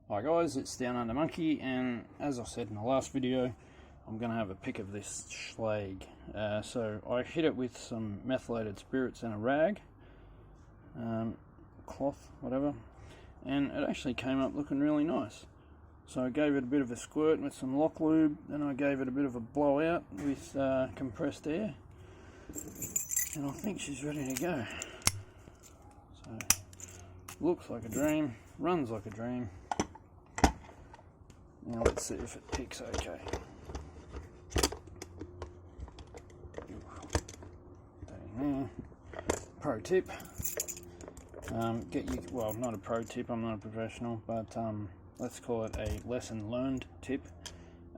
Hi guys, it's Down Under Monkey, and as I said in the last video, I'm going to have a pick of this Schlage. So I hit it with some methylated spirits and a rag, cloth, whatever, and it actually came up looking really nice. So I gave it a bit of a squirt with some lock lube, then I gave it a bit of a blowout with compressed air, and I think she's ready to go. So looks like a dream, runs like a dream. Now let's see if it picks okay. Pro tip, well, not a pro tip, I'm not a professional, but let's call it a lesson learned tip.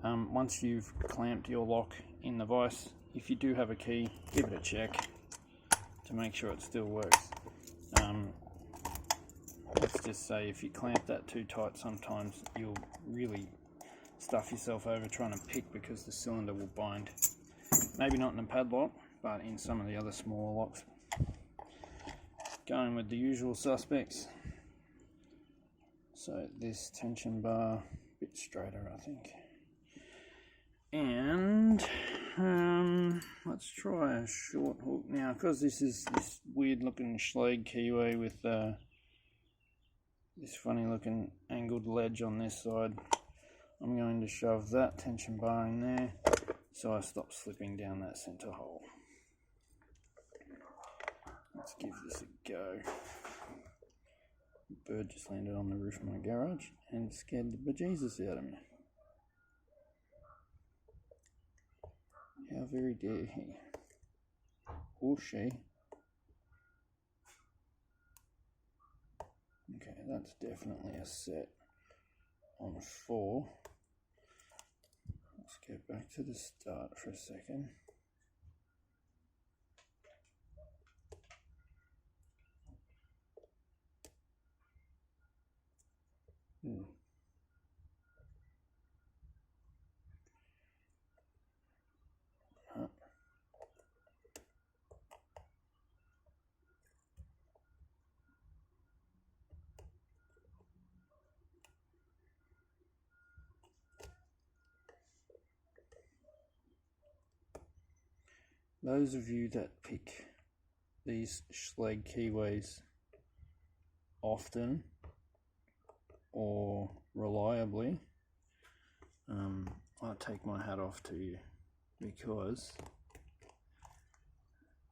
Once you've clamped your lock in the vise, if you do have a key, give it a check to make sure it still works. Let's just say if you clamp that too tight, sometimes you'll really stuff yourself over trying to pick because the cylinder will bind. Maybe not in a padlock, but in some of the other smaller locks. Going with the usual suspects. So this tension bar, a bit straighter I think. And let's try a short hook now, because this is this weird looking Schlage keyway with this funny looking angled ledge on this side. I'm going to shove that tension bar in there so I stop slipping down that center hole. Let's give this a go. The bird just landed on the roof of my garage and scared the bejesus out of me. How very dare he, or she. Okay, that's definitely a set on 4. Let's get back to the start for a second. Those of you that pick these Schlage keyways often or reliably, I take my hat off to you, because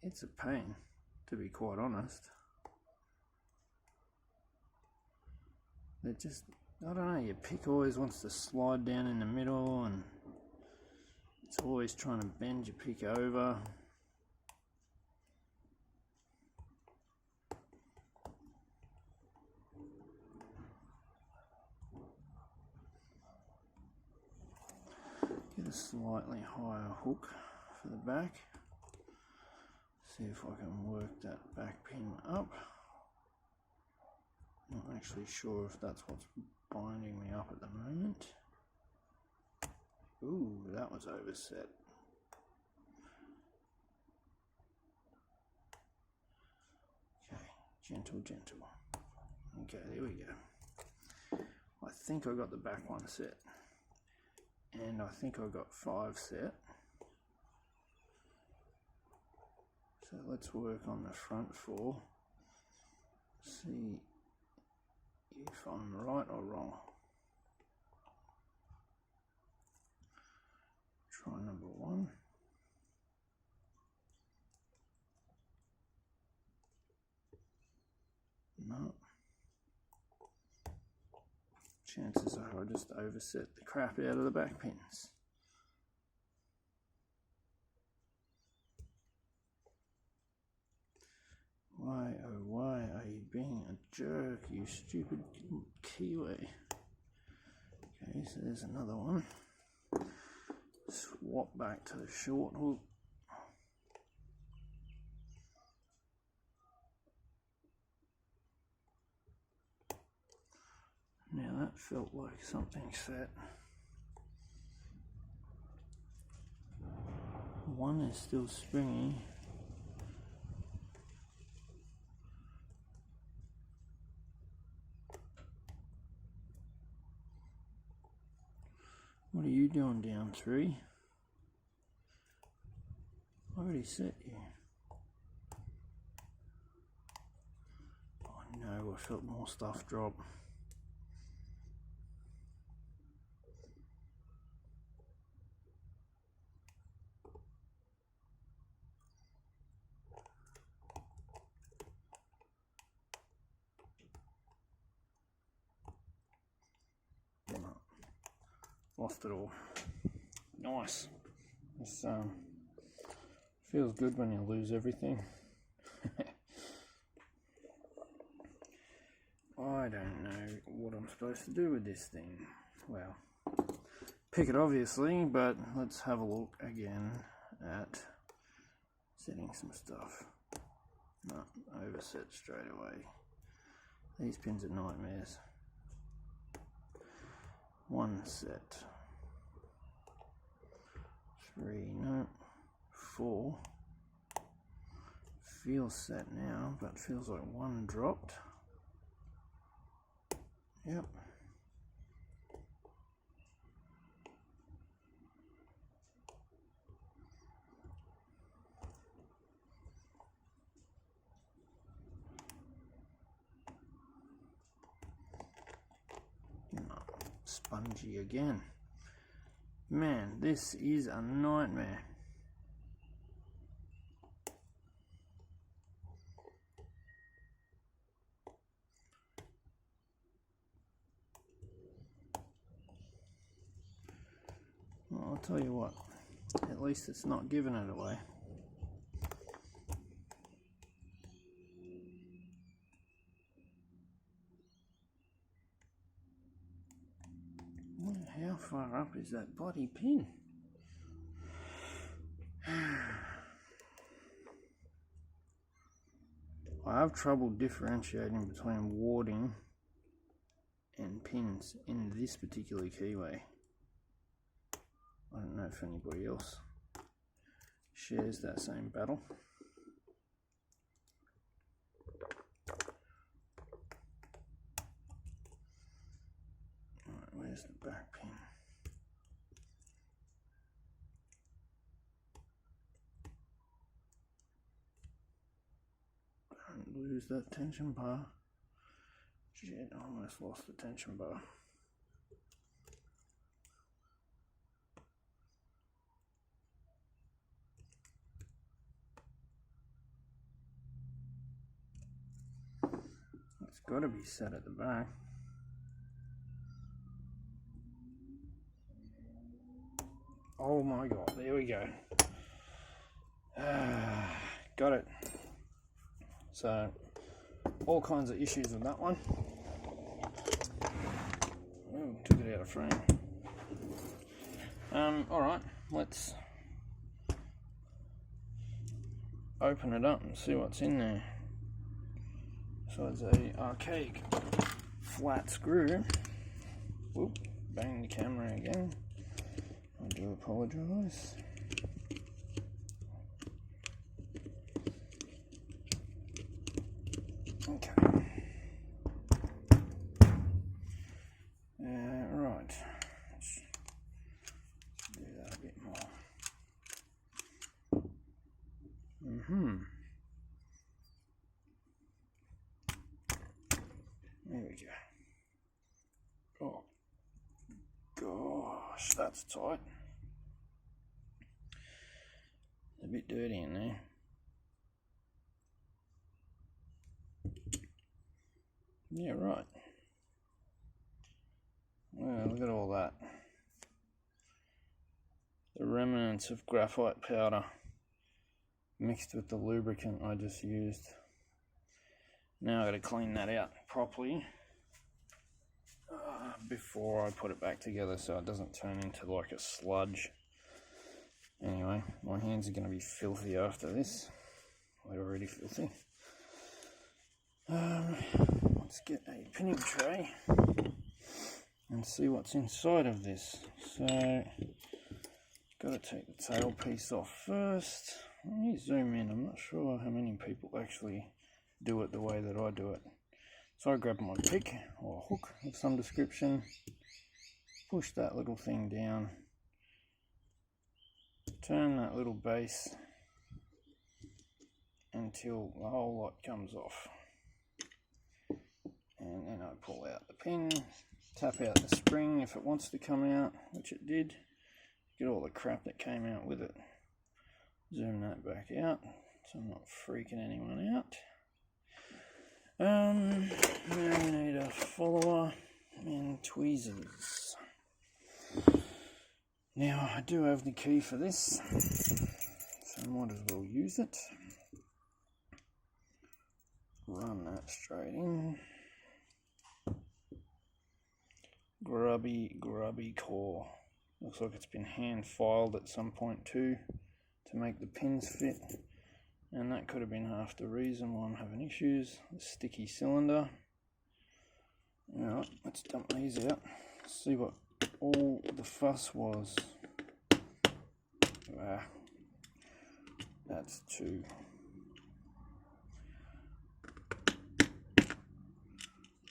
it's a pain, to be quite honest. They're just, I don't know, your pick always wants to slide down in the middle and it's always trying to bend your pick over. Get a slightly higher hook for the back. See if I can work that back pin up. Not actually sure if that's what's binding me up at the moment. Ooh, that was overset. Okay, gentle, gentle. Okay, there we go. I think I got the back one set. And I think I got 5 set. So let's work on the front 4. See if I'm right or wrong. Try number 1. No. Chances are I just overset the crap out of the back pins. Why, oh why are you being a jerk, you stupid keyway? Okay, so there's another one. Swap back to the short hook. Now that felt like something set. One is still springy. What are you doing down 3? I already set you. Oh no, I felt more stuff drop. Lost it all. Nice. This feels good when you lose everything. I don't know what I'm supposed to do with this thing. Well, pick it obviously, but let's have a look again at setting some stuff. No, overset straight away. These pins are nightmares. 1 set. 3, no. 4. Feels set now, but feels like 1 dropped. Yep. Spongy again. Man, this is a nightmare. Well, I'll tell you what, at least it's not giving it away. How far up is that bloody pin? I have trouble differentiating between warding and pins in this particular keyway. I don't know if anybody else shares that same battle. Alright, where's the back pin? Don't lose that tension bar. Shit, I almost lost the tension bar. It's got to be set at the back. Oh my god, there we go. Got it. So, all kinds of issues with that one. Oh, took it out of frame. Alright, let's open it up and see what's in there. So it's a archaic flat screw. Whoop, bang the camera again. I do apologise. Okay. Right. Let's do that a bit more. There we go. Oh, gosh, that's tight. A bit dirty in there. Yeah, right. Well, look at all that. The remnants of graphite powder mixed with the lubricant I just used. Now I've got to clean that out properly before I put it back together so it doesn't turn into like a sludge. Anyway, my hands are going to be filthy after this. They're already filthy. Let's get a pinning tray and see what's inside of this. So, got to take the tail piece off first. Let me zoom in. I'm not sure how many people actually do it the way that I do it. So I grab my pick or hook of some description, push that little thing down, turn that little base until the whole lot comes off, and then I pull out the pin, tap out the spring if it wants to come out, which it did. Get all the crap that came out with it. Zoom that back out so I'm not freaking anyone out. Now we need a follower and tweezers. Now I do have the key for this, so I might as well use it. Run that straight in. Grubby core. Looks like it's been hand filed at some point too to make the pins fit, and that could have been half the reason why I'm having issues. The sticky cylinder. Alright, let's dump these out, see what all the fuss was. That's two.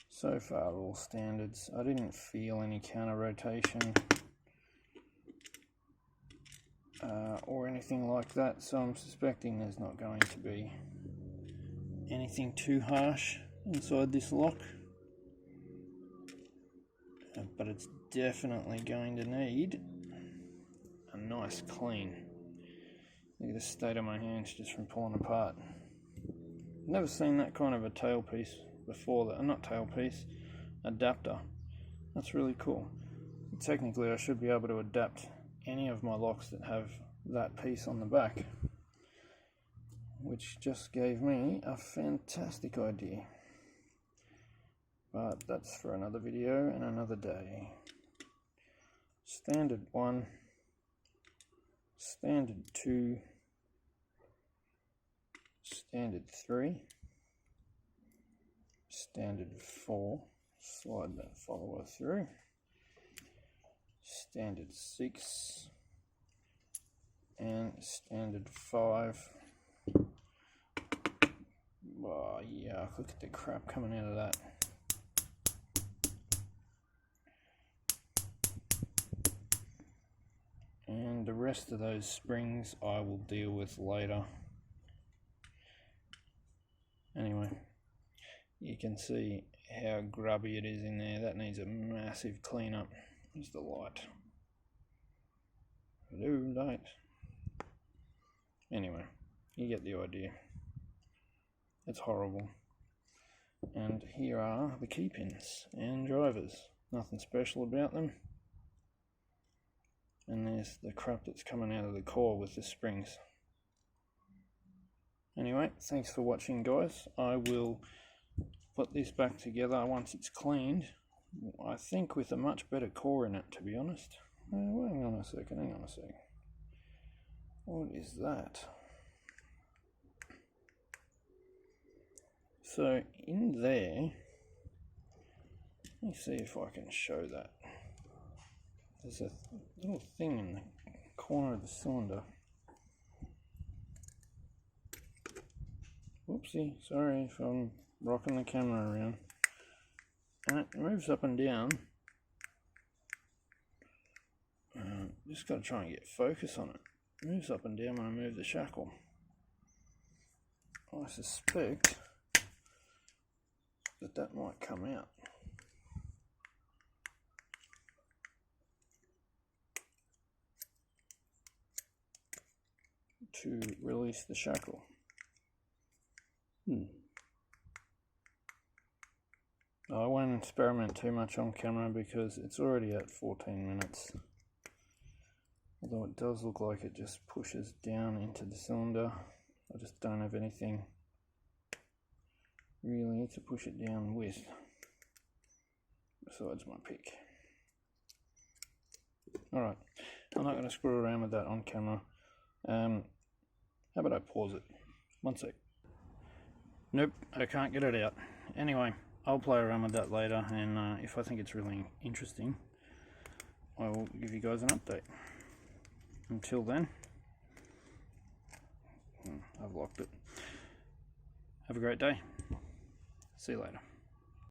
So far all standards. I didn't feel any counter rotation or anything like that, so I'm suspecting there's not going to be anything too harsh inside this lock, but it's definitely going to need a nice clean. Look at the state of my hands just from pulling apart. Never seen that kind of a tailpiece before. That, not tailpiece, adapter. That's really cool. Technically I should be able to adapt any of my locks that have that piece on the back, which just gave me a fantastic idea. But that's for another video and another day. Standard 1, standard 2, standard 3, standard 4, slide that follower through, standard 6, and standard 5. Oh yeah, look at the crap coming out of that. And the rest of those springs I will deal with later. Anyway, you can see how grubby it is in there. That needs a massive cleanup. There's the light. Hello, light. Anyway, you get the idea. It's horrible. And here are the key pins and drivers. Nothing special about them. And there's the crap that's coming out of the core with the springs. Anyway, thanks for watching, guys. I will put this back together once it's cleaned. I think with a much better core in it, to be honest. Well, hang on a second. What is that? So in there, let me see if I can show that. There's a little thing in the corner of the cylinder. Whoopsie, sorry if I'm rocking the camera around. And it moves up and down. Just got to try and get focus on it. It moves up and down when I move the shackle. I suspect that might come out. To release the shackle. I won't experiment too much on camera because it's already at 14 minutes. Although it does look like it just pushes down into the cylinder. I just don't have anything really to push it down with besides my pick. Alright, I'm not going to screw around with that on camera. How about I pause it? One sec. Nope, I can't get it out. Anyway, I'll play around with that later, and if I think it's really interesting, I will give you guys an update. Until then, I've locked it. Have a great day. See you later.